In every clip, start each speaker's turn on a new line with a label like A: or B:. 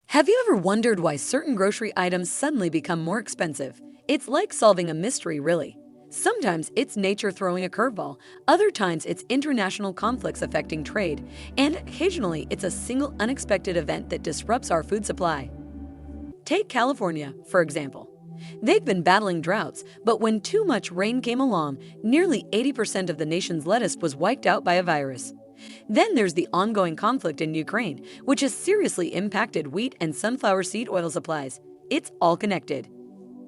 A: Have you ever wondered why certain grocery items suddenly become more expensive? It's like solving a mystery, really. Sometimes it's nature throwing a curveball, other times it's international conflicts affecting trade, and occasionally it's a single unexpected event that disrupts our food supply. Take California, for example. They've been battling droughts, but when too much rain came along, nearly 80% of the nation's lettuce was wiped out by a virus. Then there's the ongoing conflict in Ukraine, which has seriously impacted wheat and sunflower seed oil supplies. It's all connected.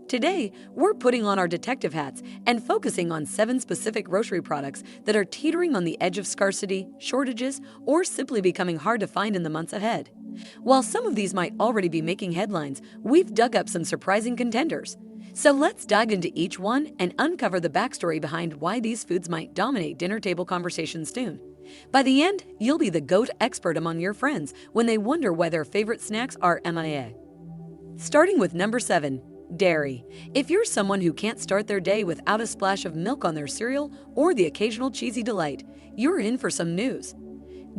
A: Today, we're putting on our detective hats and focusing on 7 specific grocery products that are teetering on the edge of scarcity, shortages, or simply becoming hard to find in the months ahead. While some of these might already be making headlines, we've dug up some surprising contenders. So let's dive into each one and uncover the backstory behind why these foods might dominate dinner table conversations soon. By the end, you'll be the go-to expert among your friends when they wonder why their favorite snacks are MIA. Starting with number 7, dairy. If you're someone who can't start their day without a splash of milk on their cereal or the occasional cheesy delight, you're in for some news.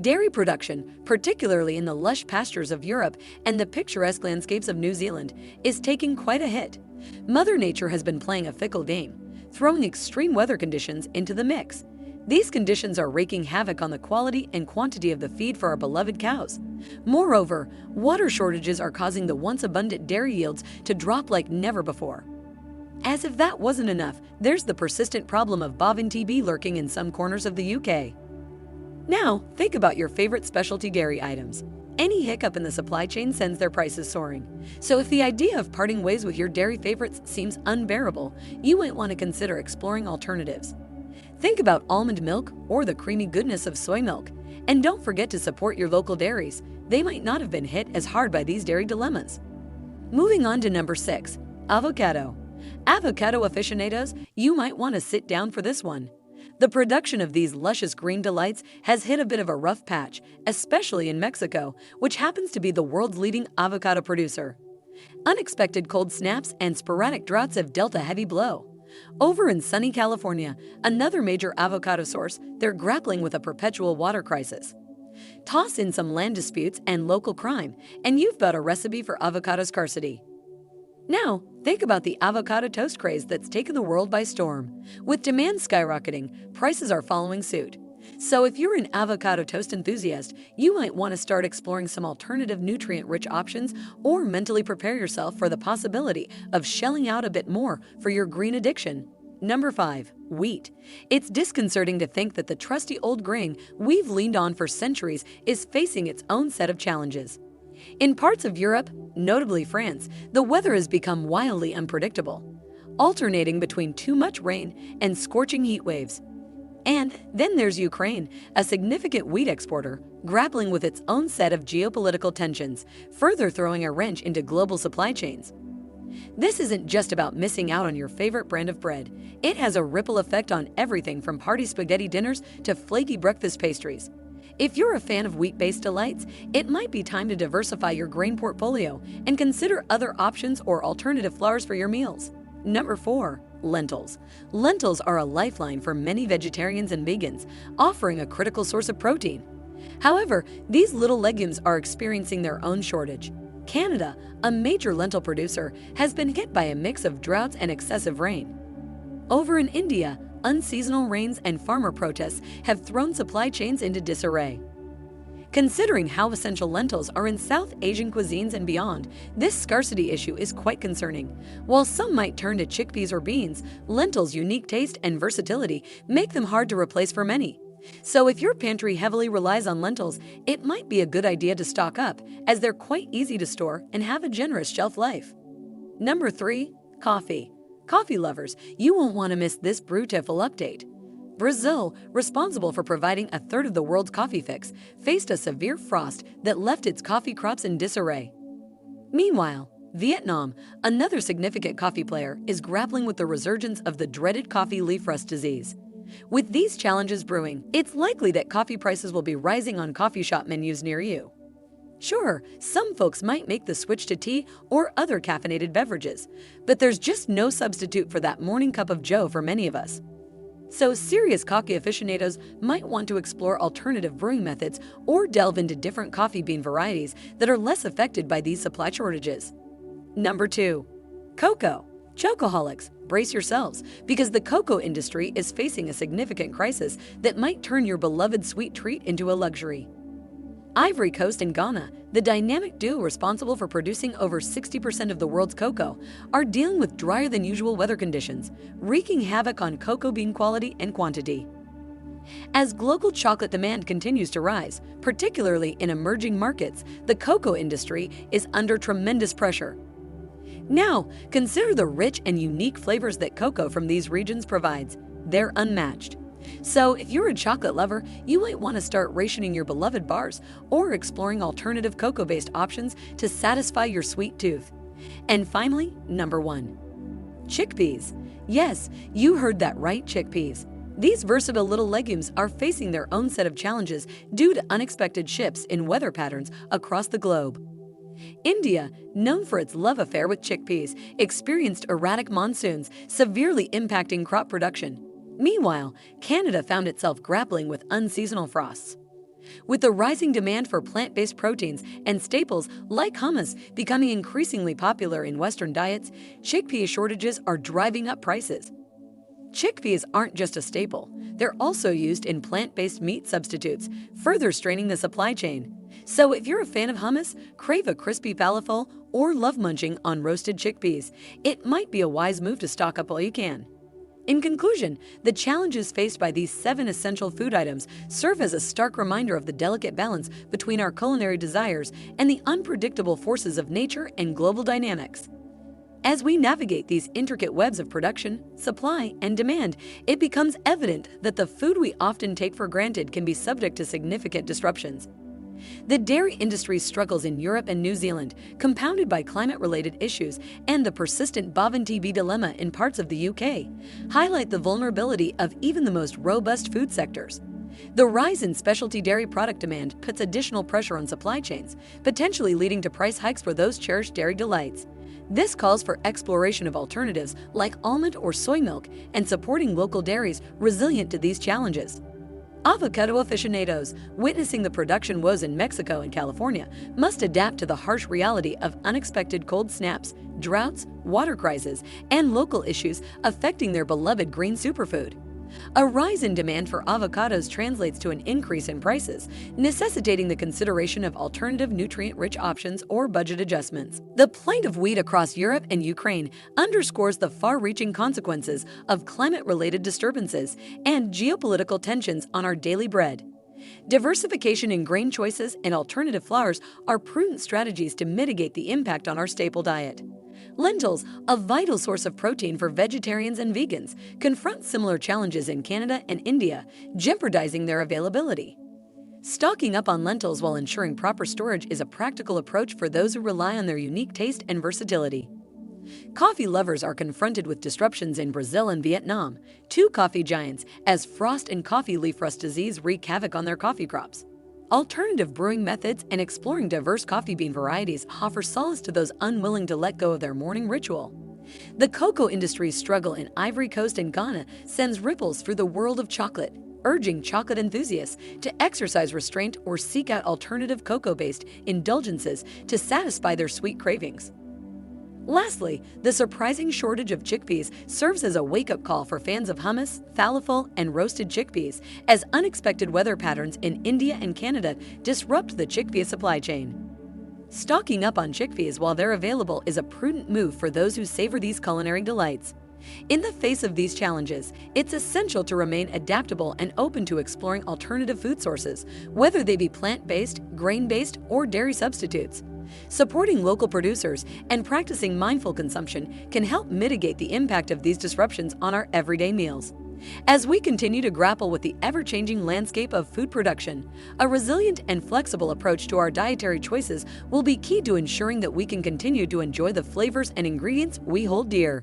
A: Dairy production, particularly in the lush pastures of Europe and the picturesque landscapes of New Zealand, is taking quite a hit. Mother Nature has been playing a fickle game, throwing extreme weather conditions into the mix. These conditions are wreaking havoc on the quality and quantity of the feed for our beloved cows. Moreover, water shortages are causing the once abundant dairy yields to drop like never before. As if that wasn't enough, there's the persistent problem of bovine TB lurking in some corners of the UK. Now, think about your favorite specialty dairy items. Any hiccup in the supply chain sends their prices soaring. So if the idea of parting ways with your dairy favorites seems unbearable, you might want to consider exploring alternatives. Think about almond milk or the creamy goodness of soy milk. And don't forget to support your local dairies. They might not have been hit as hard by these dairy dilemmas. Moving on to number 6, avocado. Avocado aficionados, you might want to sit down for this one. The production of these luscious green delights has hit a bit of a rough patch, especially in Mexico, which happens to be the world's leading avocado producer. Unexpected cold snaps and sporadic droughts have dealt a heavy blow. Over in sunny California, another major avocado source, they're grappling with a perpetual water crisis. Toss in some land disputes and local crime, and you've got a recipe for avocado scarcity. Now, think about the avocado toast craze that's taken the world by storm. With demand skyrocketing, prices are following suit. So if you're an avocado toast enthusiast, you might want to start exploring some alternative nutrient-rich options or mentally prepare yourself for the possibility of shelling out a bit more for your green addiction. Number 5, wheat. It's disconcerting to think that the trusty old grain we've leaned on for centuries is facing its own set of challenges. In parts of Europe, notably France, the weather has become wildly unpredictable, alternating between too much rain and scorching heat waves. And then there's Ukraine, a significant wheat exporter, grappling with its own set of geopolitical tensions, further throwing a wrench into global supply chains. This isn't just about missing out on your favorite brand of bread. It has a ripple effect on everything from party spaghetti dinners to flaky breakfast pastries. If you're a fan of wheat-based delights, it might be time to diversify your grain portfolio and consider other options or alternative flours for your meals. Number 4, lentils. Lentils are a lifeline for many vegetarians and vegans, offering a critical source of protein. However, these little legumes are experiencing their own shortage. Canada, a major lentil producer, has been hit by a mix of droughts and excessive rain. Over in India, unseasonal rains and farmer protests have thrown supply chains into disarray. Considering how essential lentils are in South Asian cuisines and beyond, this scarcity issue is quite concerning. While some might turn to chickpeas or beans, lentils' unique taste and versatility make them hard to replace for many. So if your pantry heavily relies on lentils, it might be a good idea to stock up, as they're quite easy to store and have a generous shelf life. Number 3, coffee. Coffee lovers, you won't want to miss this beautiful update. Brazil, responsible for providing a third of the world's coffee fix, faced a severe frost that left its coffee crops in disarray. Meanwhile, Vietnam, another significant coffee player, is grappling with the resurgence of the dreaded coffee leaf rust disease. With these challenges brewing, it's likely that coffee prices will be rising on coffee shop menus near you. Sure, some folks might make the switch to tea or other caffeinated beverages, but there's just no substitute for that morning cup of joe for many of us. So serious coffee aficionados might want to explore alternative brewing methods or delve into different coffee bean varieties that are less affected by these supply shortages. Number 2. Cocoa. Chocoholics, brace yourselves, because the cocoa industry is facing a significant crisis that might turn your beloved sweet treat into a luxury. Ivory Coast and Ghana, the dynamic duo responsible for producing over 60% of the world's cocoa, are dealing with drier than usual weather conditions, wreaking havoc on cocoa bean quality and quantity. As global chocolate demand continues to rise, particularly in emerging markets, the cocoa industry is under tremendous pressure. Now, consider the rich and unique flavors that cocoa from these regions provides. They're unmatched. So, if you're a chocolate lover, you might want to start rationing your beloved bars or exploring alternative cocoa-based options to satisfy your sweet tooth. And finally, number 1. Chickpeas. Yes, you heard that right, chickpeas. These versatile little legumes are facing their own set of challenges due to unexpected shifts in weather patterns across the globe. India, known for its love affair with chickpeas, experienced erratic monsoons, severely impacting crop production. Meanwhile, Canada found itself grappling with unseasonal frosts. With the rising demand for plant-based proteins and staples like hummus becoming increasingly popular in Western diets, chickpea shortages are driving up prices. Chickpeas aren't just a staple, they're also used in plant-based meat substitutes, further straining the supply chain. So if you're a fan of hummus, crave a crispy falafel, or love munching on roasted chickpeas, it might be a wise move to stock up while you can. In conclusion, the challenges faced by these 7 essential food items serve as a stark reminder of the delicate balance between our culinary desires and the unpredictable forces of nature and global dynamics. As we navigate these intricate webs of production, supply, and demand, it becomes evident that the food we often take for granted can be subject to significant disruptions. The dairy industry's struggles in Europe and New Zealand, compounded by climate-related issues and the persistent bovine TB dilemma in parts of the UK, highlight the vulnerability of even the most robust food sectors. The rise in specialty dairy product demand puts additional pressure on supply chains, potentially leading to price hikes for those cherished dairy delights. This calls for exploration of alternatives like almond or soy milk and supporting local dairies resilient to these challenges. Avocado aficionados, witnessing the production woes in Mexico and California, must adapt to the harsh reality of unexpected cold snaps, droughts, water crises, and local issues affecting their beloved green superfood. A rise in demand for avocados translates to an increase in prices, necessitating the consideration of alternative nutrient-rich options or budget adjustments. The plight of wheat across Europe and Ukraine underscores the far-reaching consequences of climate-related disturbances and geopolitical tensions on our daily bread. Diversification in grain choices and alternative flours are prudent strategies to mitigate the impact on our staple diet. Lentils, a vital source of protein for vegetarians and vegans, confront similar challenges in Canada and India, jeopardizing their availability. Stocking up on lentils while ensuring proper storage is a practical approach for those who rely on their unique taste and versatility. Coffee lovers are confronted with disruptions in Brazil and Vietnam, 2 coffee giants, as frost and coffee leaf rust disease wreak havoc on their coffee crops. Alternative brewing methods and exploring diverse coffee bean varieties offer solace to those unwilling to let go of their morning ritual. The cocoa industry's struggle in Ivory Coast and Ghana sends ripples through the world of chocolate, urging chocolate enthusiasts to exercise restraint or seek out alternative cocoa-based indulgences to satisfy their sweet cravings. Lastly, the surprising shortage of chickpeas serves as a wake-up call for fans of hummus, falafel, and roasted chickpeas, as unexpected weather patterns in India and Canada disrupt the chickpea supply chain. Stocking up on chickpeas while they're available is a prudent move for those who savor these culinary delights. In the face of these challenges, it's essential to remain adaptable and open to exploring alternative food sources, whether they be plant-based, grain-based, or dairy substitutes. Supporting local producers and practicing mindful consumption can help mitigate the impact of these disruptions on our everyday meals. As we continue to grapple with the ever-changing landscape of food production, a resilient and flexible approach to our dietary choices will be key to ensuring that we can continue to enjoy the flavors and ingredients we hold dear.